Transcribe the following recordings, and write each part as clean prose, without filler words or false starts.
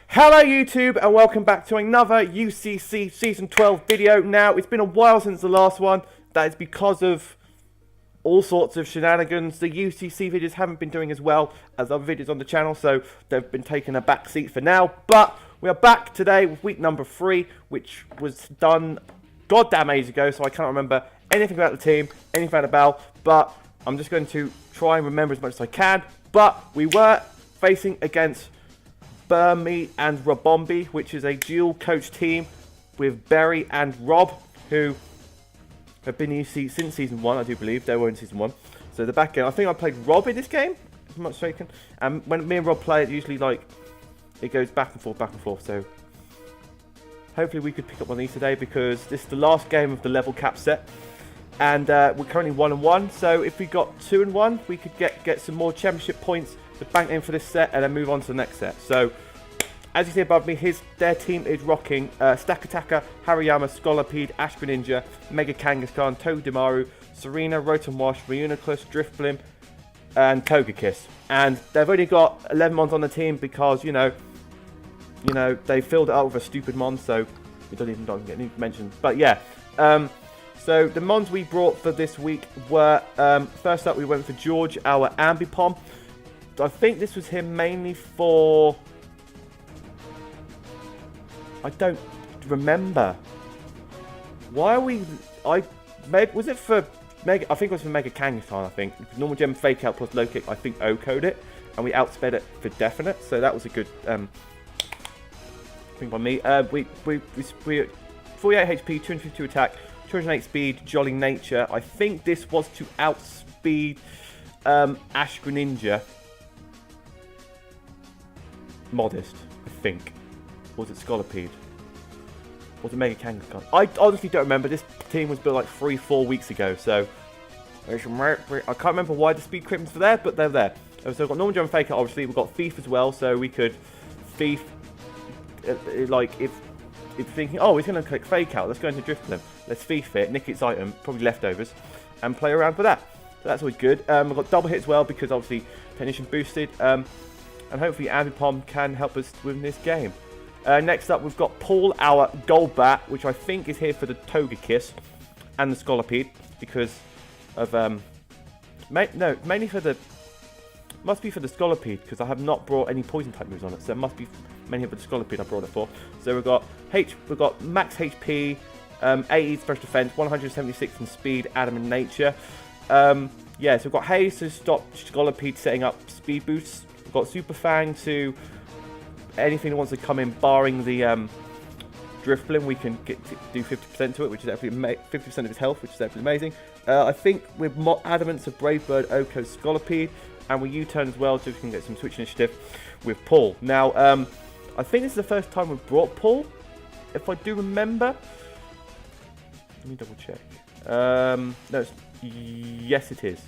Hello YouTube and welcome back to another UCC Season 12 video. Now, it's been a while since the last one. That is because of all sorts of shenanigans. The UCC videos haven't been doing as well as other videos on the channel, so they've been taking a back seat for now. But we are back today with week number 3, which was done goddamn ages ago, so I can't remember anything about the team, anything about the bell, but I'm just going to try and remember as much as I can. But we were facing against Bermy and Robombee, which is a dual coach team with Berry and Rob, who have been in UC since Season 1, I do believe. They were in Season 1. So the back end, I think I played Rob in this game, if I'm not mistaken. And when me and Rob play, it usually, it goes back and forth. So hopefully we could pick up one of these today, because this is the last game of the level cap set. And we're currently 1-1, so if we got 2-1, we could get some more championship points to bank in for this set and then move on to the next set. So, as you see above me, their team is rocking Stack Attacker, Hariyama, Scholopede, Ash Greninja, Mega Kangaskhan, Togedemaru, Serena, Rotom Wash, Reuniclus, Drifblim, and Togekiss. And they've only got 11 mons on the team because, you know, they filled it up with a stupid mon, so we don't even get any mentioned. But yeah, so the mons we brought for this week were, first up we went for George, our Ambipom. I think this was him mainly for... I don't remember. Why are we... was it for Mega... I think it was for Mega Kangaskhan, I think. Normal Gem Fake Out plus Low Kick, I think O-code it. And we outsped it for definite. So that was a good thing by me. We 48 HP, 252 attack, 208 speed, Jolly Nature. I think this was to outspeed Ash Greninja. Modest, I think. Was it Scholopede? Was it Mega Kangaskhan? I honestly don't remember. This team was built like 3-4 weeks ago, so I can't remember why the speed crimps were there, but they're there. So we've got Normal Gem Fake Out, obviously. We've got Thief as well, so we could Thief, like, if thinking, oh, he's going to click Fake Out, let's go into Drifblim. Let's Thief it, nick its item, probably leftovers, and play around with that. So that's always good. We've got double hit as well, because obviously Technician boosted. And hopefully Ambipom can help us win this game. Next up, we've got Paul, our Golbat, which I think is here for the Togekiss and the Scholopede, because of mainly for the... Must be for the Scholopede, because I have not brought any poison type moves on it, so it must be mainly for the Scholopede I brought it for. So we've got max HP, 80 special defense, 176 in speed, adamant nature. Yeah, so we've got Haze to stop Scholopede setting up speed boosts. We've got Super Fang to anything that wants to come in, barring the Drifblim. We can do 50% to it, which is actually 50% of his health, which is actually amazing. I think with Adamant to Brave Bird, Oko, Scholopede, and we U-turn as well, so we can get some switch initiative with Paul. Now, I think this is the first time we've brought Paul, if I do remember. Let me double check. No, yes it is.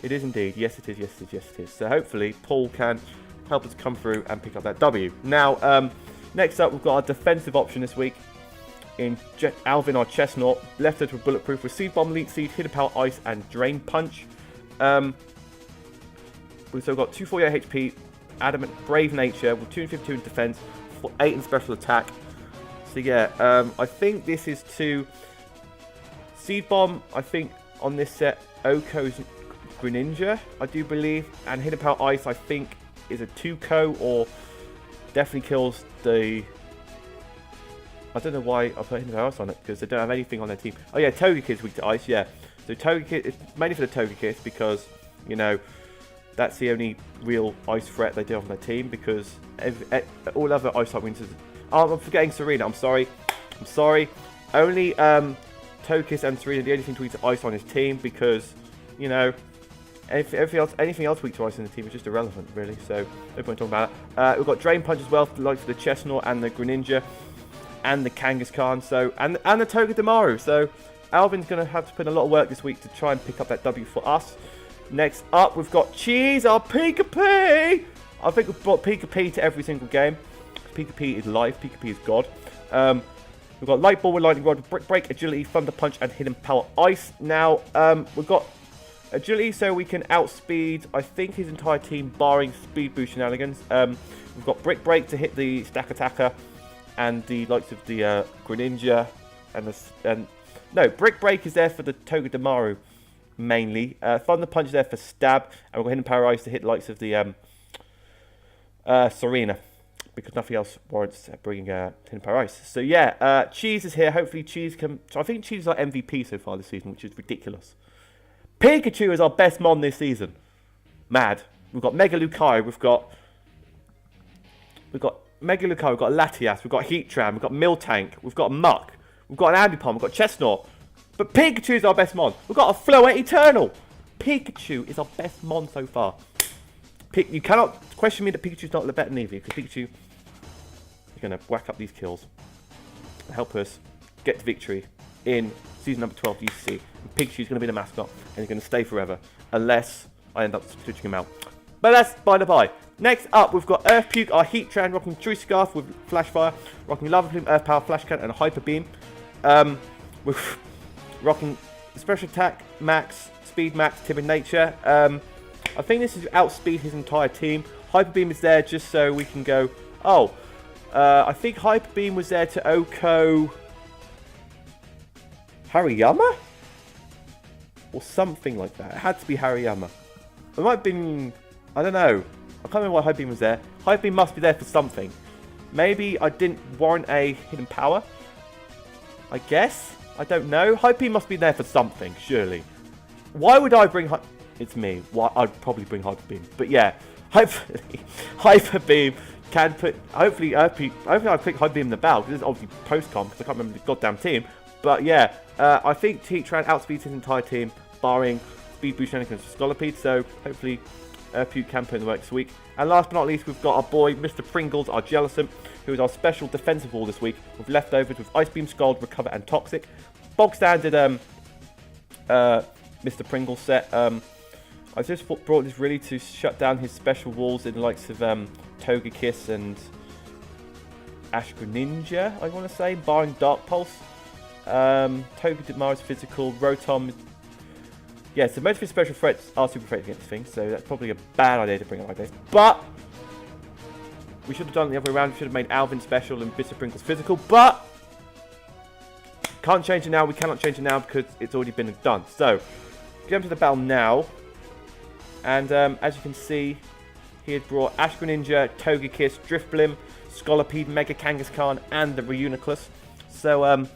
It is indeed. Yes it is, yes it is, yes it is. So hopefully Paul can help us come through and pick up that W. Now, next up we've got our defensive option this week in Alvin, our Chestnut. Left edge with Bulletproof with Seed Bomb, Leech Seed, Hidden Power, Ice, and Drain Punch. We've still got 248 HP, Adamant, Brave Nature with 252 in defense, 8 in special attack. So yeah, I think this is to Seed Bomb, I think on this set, Oko's Greninja, I do believe, and Hidden Power Ice, I think, is a 2-co, or definitely kills the... I don't know why I put Hidden Power Ice on it, because they don't have anything on their team. Oh yeah, Togekiss weak to Ice, yeah. So Togekiss, it's mainly for the Togekiss, because, you know, that's the only real Ice threat they do on their team, because all other Ice type wins... Oh, I'm forgetting Serena, I'm sorry. Only Togekiss and Serena are the only thing to weak to Ice on his team, because, you know, anything else weak to Ice in the team is just irrelevant, really. So no point talking about it. We've got Drain Punch as well, like for the Chestnut and the Greninja and the Kangaskhan. So and the Togedemaru. So Alvin's going to have to put in a lot of work this week to try and pick up that W for us. Next up, we've got Cheese, our Pika-Pee. I think we've brought Pika-Pee to every single game. Pika-Pee is life. Pika-Pee is God. We've got Light Ball with Lightning Rod, Brick Break, Agility, Thunder Punch, and Hidden Power Ice. Now we've got agility, so we can outspeed, I think, his entire team, barring speed boost shenanigans. We've got Brick Break to hit the Stack Attacker, and the likes of the Greninja, no, Brick Break is there for the Togedemaru, mainly. Thunder Punch is there for stab, and we've got Hidden Power Ice to hit the likes of the Serena, because nothing else warrants bringing Hidden Power Ice. So yeah, Cheese is here. Hopefully Cheese can... So I think Cheese is our MVP so far this season, which is ridiculous. Pikachu is our best mon this season. Mad. We've got Mega Lucario, we've got Mega Lucario, we've got Latias, we've got Heatran, we've got Miltank, we've got Muck, we've got an Ambipom, we've got Chestnut. But Pikachu is our best mon. We've got a Floette Eternal. Pikachu is our best mon so far. You cannot question me that Pikachu's not the better than Eevee, because Pikachu is going to whack up these kills and help us get to victory in season number 12 UCC. And Pikachu's going to be the mascot, and he's going to stay forever, unless I end up switching him out. But that's by the by. Next up, we've got Earth Puke, our Heatran, rocking True Scarf with Flash Fire, rocking Lava Plume, Earth Power, Flash Cannon, and a Hyper Beam. We're rocking Special Attack, Max, Speed Max, Timid Nature. I think this is outspeed his entire team. Hyper Beam is there just so we can go... Oh, I think Hyper Beam was there to Oko... Hariyama? Or something like that. It had to be Hariyama. It might have been... I don't know. I can't remember why Hyper Beam was there. Hyper Beam must be there for something. Maybe I didn't warrant a hidden power. I guess? I don't know. Hyper Beam must be there for something, surely. Why would I bring... It's me. Why? I'd probably bring Hyper Beam. But yeah, hopefully Hyper Beam can put... Hopefully I pick Hyper Beam in the battle, because this is obviously post-com, because I can't remember the goddamn team. But yeah, I think Heatran outspeeds his entire team, barring Speed Boost shenanigans for Scolipede, so hopefully Puke can put in the work this week. And last but not least, we've got our boy, Mr. Pringles, our Jellicent, who is our special defensive wall this week, with leftovers with Ice Beam, Scald, Recover, and Toxic. Bog standard Mr. Pringles set. I just brought this really to shut down his special walls in the likes of Togekiss and Ash Greninja, I want to say, barring Dark Pulse. Togedemaru's physical, Rotom. Yeah, so most of his special threats are super effective against things, so that's probably a bad idea to bring it like this. But we should have done it the other way around. We should have made Alvin special and Mr. Pringles physical, but can't change it now. We cannot change it now because it's already been done. So, get into the battle now. And as you can see, he had brought Ash Greninja, Togekiss, Drifblim, Scolipede, Mega Kangaskhan, and the Reuniclus. So,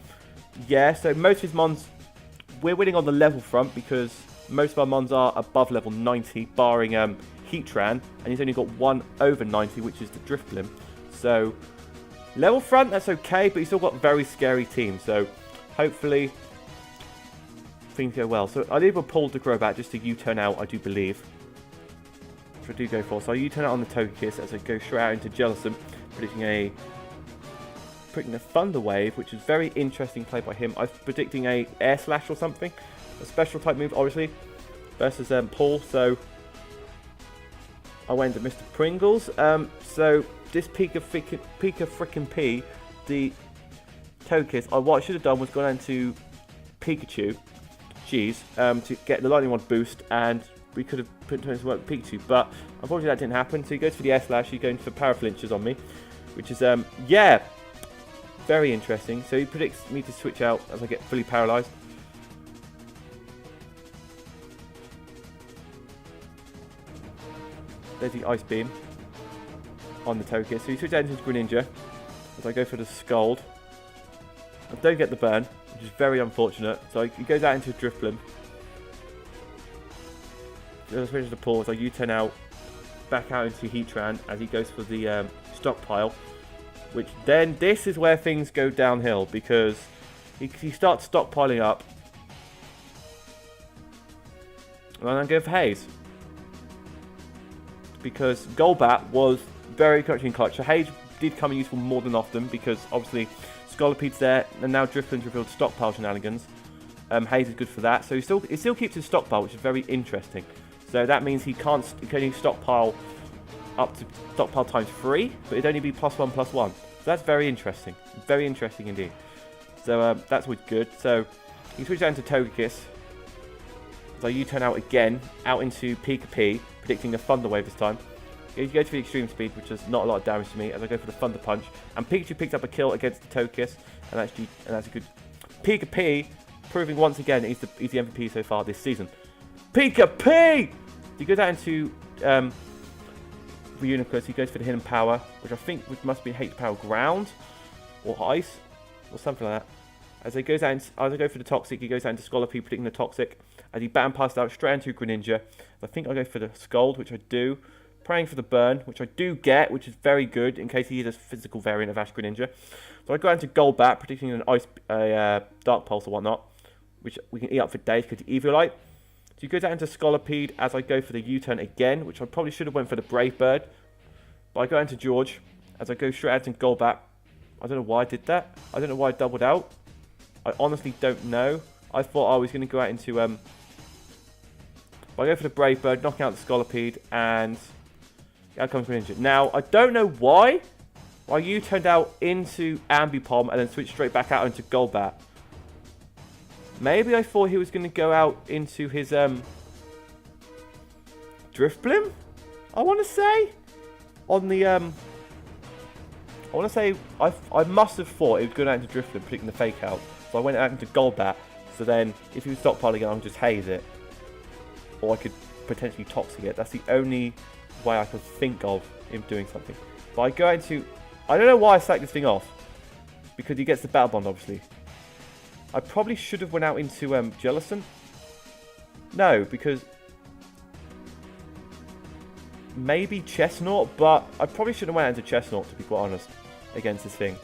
yeah, so most of his mons, we're winning on the level front because most of our mons are above level 90, barring Heatran, and he's only got one over 90, which is the Drifblim. So, level front, that's okay, but he's still got a very scary team, so hopefully things go well. So, I leave a pull to Crobat just to U-turn out, I do believe. Which I do go for. So, I U-turn out on the Togekiss as I go straight out into Jellicent, predicting a Thunder Wave, which is very interesting play by him. I'm predicting a Air Slash or something, a special type move, obviously, versus Paul. So I went to Mr. Pringles. So this Pika frickin' P, the Togekiss. What I should have done was gone into Pikachu, to get the Lightning Rod boost, and we could have put into work with Pikachu, but unfortunately that didn't happen. So he goes for the Air Slash. He's going for Power Flinches on me, which is yeah. Very interesting. So he predicts me to switch out as I get fully paralysed. There's the Ice Beam on the Togekiss. So he switches out into his Greninja as I go for the Scald. I don't get the burn, which is very unfortunate. So he goes out into a Drifblim. So I switch to pause. I U-turn out, back out into Heatran as he goes for the Stockpile. Which then, this is where things go downhill, because he starts stockpiling up. And I'm going for Haze. Because Golbat was very clutch in clutch. So Haze did come in useful more than often, because obviously Scolipede's there, and now Drifblim's revealed stockpile shenanigans. Haze is good for that. So he still keeps his stockpile, which is very interesting. So that means he can only stockpile up to stockpile times 3, but it'd only be +1/+1. So that's very interesting. Very interesting indeed. So that's always good. So he switches down to Togekiss. So you turn out again, out into Pika-P, predicting a Thunder Wave this time. You go for the extreme speed, which does not a lot of damage to me, as I go for the Thunder Punch. And Pikachu picks up a kill against the Togekiss, and that's a good... Pika-P, proving once again he's the MVP so far this season. Pika-P! He goes out into Reuniclus, he goes for the Hidden Power, which I think must be H Power Ground, or Ice, or something like that. As I go for the Toxic, he goes out into Scolipede, predicting the Toxic. As he bam passed out straight into Greninja. I think I go for the Scald, which I do. Praying for the Burn, which I do get, which is very good in case he is a physical variant of Ash Greninja. So I go into Golbat, predicting an Dark Pulse or whatnot, which we can eat up for days because Eviolite. So he goes out into Scolipede as I go for the U-turn again, which I probably should have went for the Brave Bird. But I go into George as I go straight out into Golbat. I don't know why I did that. I don't know why I doubled out. I honestly don't know. I thought I was going to go out into... but I go for the Brave Bird, knocking out the Scolipede, and out comes Greninja. Now, I don't know why you turned out into Ambipom and then switched straight back out into Golbat. Maybe I thought he was going to go out into his Drifblim, I want to say. On the... I want to say... I must have thought he was going out into Drifblim, predicting the Fake Out. So I went out into Golbat. So then, if he was stockpiling again, I would just haze it. Or I could potentially Toxic it. That's the only way I could think of him doing something. But I go into... I don't know why I sacked this thing off. Because he gets the Battle Bond, obviously. I probably should have went out into Jellicent. No, because... maybe Chestnut, but I probably should have went out into Chestnut, to be quite honest, against this thing.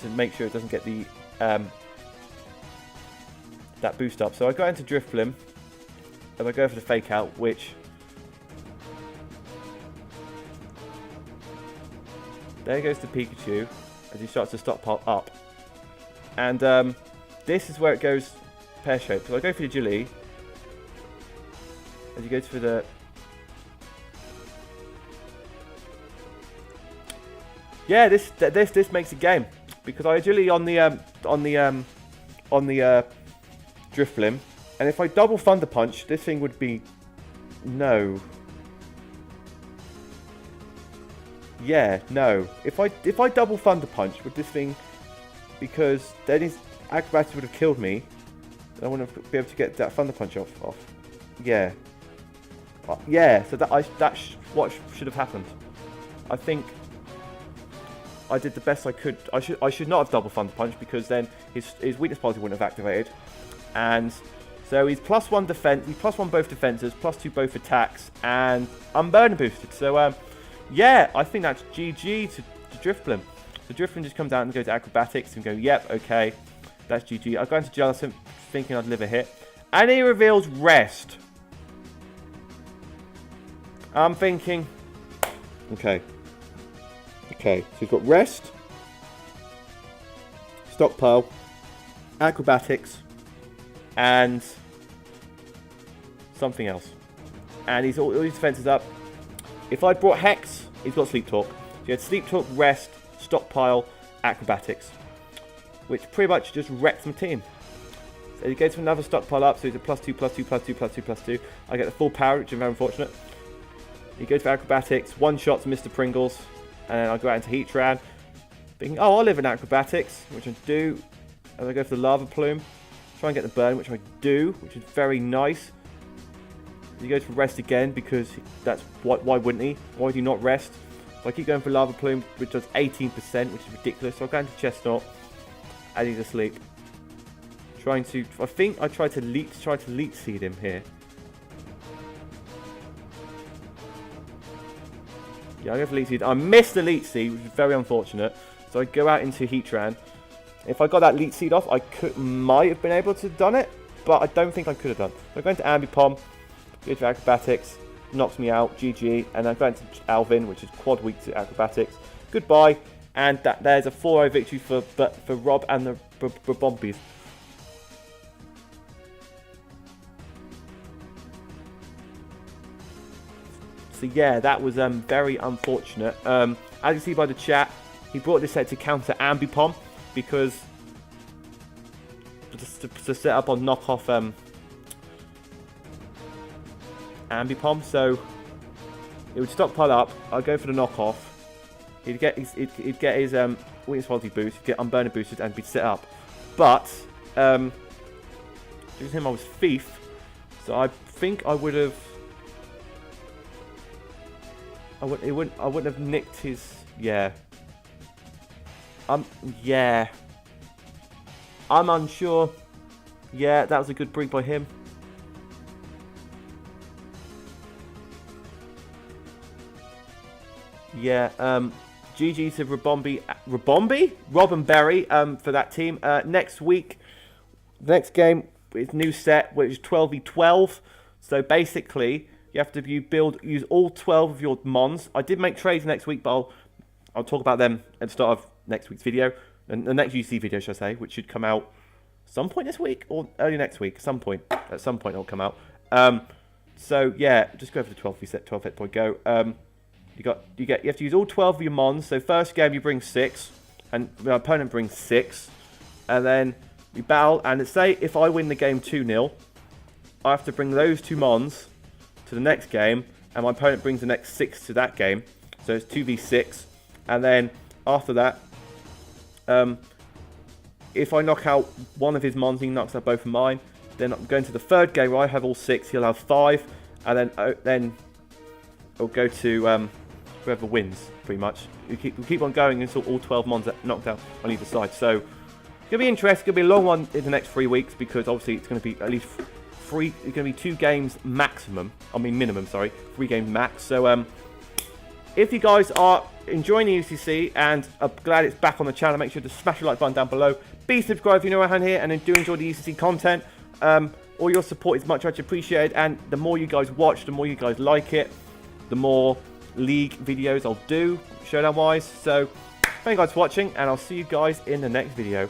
To make sure it doesn't get the... that boost up. So I go into Drifblim. And I go for the Fake Out, which... there goes the Pikachu, as he starts to stockpile up. And this is where it goes pear-shaped. So I go for the Agility. As he goes for the... yeah, this makes a game. Because I Agility on the Drifblim. And if I double Thunder Punch, this thing would be... no. Yeah, no. If I double Thunder Punch with this thing, because then his Acrobatics would have killed me, and I wouldn't be able to get that Thunder Punch off. Yeah. Yeah, so that's what should have happened. I think I did the best I could. I should not have double Thunder Punch, because then his weakness policy wouldn't have activated. And... so he's +1 defense, he's +1 both defenses, +2 both attacks, and Unburden boosted. So, yeah, I think that's GG to Drifblim. So Drifblim just comes out and goes to Acrobatics and go, yep, okay, that's GG. I go into Jellicent thinking I'd live a hit. And he reveals Rest. I'm thinking, okay, so we've got Rest, Stockpile, Acrobatics, and something else. And he's all his defenses up. If I'd brought Hex, he's got Sleep Talk. So he had Sleep Talk, Rest, Stockpile, Acrobatics, which pretty much just wrecks my team. So he goes for another Stockpile up, so he's a +2, +2, +2, +2, +2. I get the full power, which is very unfortunate. He goes for Acrobatics, one-shots Mr. Pringles, and then I go out into Heatran, thinking, oh, I'll live in Acrobatics, which I do. And I go for the Lava Plume. Try and get the burn, which I do, which is very nice. He goes for Rest again, because that's why wouldn't he? Why would he not rest? So I keep going for Lava Plume, which does 18%, which is ridiculous. So I go into Chestnut, and he's asleep. I think I tried to Leech Seed him here. Yeah, I go for Leech Seed. I missed the Leech Seed, which is very unfortunate. So I go out into Heatran. If I got that Leech Seed off, I might have been able to have done it, but I don't think I could have done. So I go into Ambipom, go to Acrobatics, knocks me out, GG, and I go into Alvin, which is quad weak to Acrobatics. Goodbye, and there's a 4-0 victory for Rob and the Robombees. So yeah, that was very unfortunate. As you see by the chat, he brought this set to counter Ambipom, because to set up on knockoff Ambipom, so it would stockpile up. I'd go for the knockoff. He'd get his weakness quality boost, he'd get unburner boosted, and be set up. But using him, I was thief, so I think I would have. I wouldn't have nicked his. Yeah. Yeah. I'm unsure. Yeah, that was a good break by him. Yeah, GG to Robombee? Rob and Berrie for that team. Next week, the next game is new set, which is 12v12. So basically, you have to use all 12 of your mons. I did make trades next week, but I'll talk about them at the start of next week's video. And the next UCC video, should I say, which should come out some point this week or early next week. At some point it'll come out. So yeah, just go for the 12v set, 12 hit point go. You have to use all 12 of your mons. So first game you bring 6, and the opponent brings 6, and then you battle. And say if I win the game 2-0, I have to bring those 2 mons to the next game, and my opponent brings the next 6 to that game. So it's 2v6, and then after that, if I knock out one of his mons, he knocks out both of mine. Then I'm going to the third game where I have all 6. He'll have 5, and then it'll go to whoever wins, pretty much. We keep on going until all 12 mons are knocked out on either side. So it's gonna be interesting. It's gonna be a long one in the next 3 weeks, because obviously it's gonna be at least 3. It's gonna be 2 games maximum. I mean minimum. Sorry, 3 games max. So if you guys are enjoying the UCC and are glad it's back on the channel, make sure to smash the like button down below. Be subscribed if you're new around here and do enjoy the UCC content. All your support is much appreciated, and the more you guys watch, the more you guys like it, the more league videos I'll do, showdown wise. So thank you guys for watching, and I'll see you guys in the next video.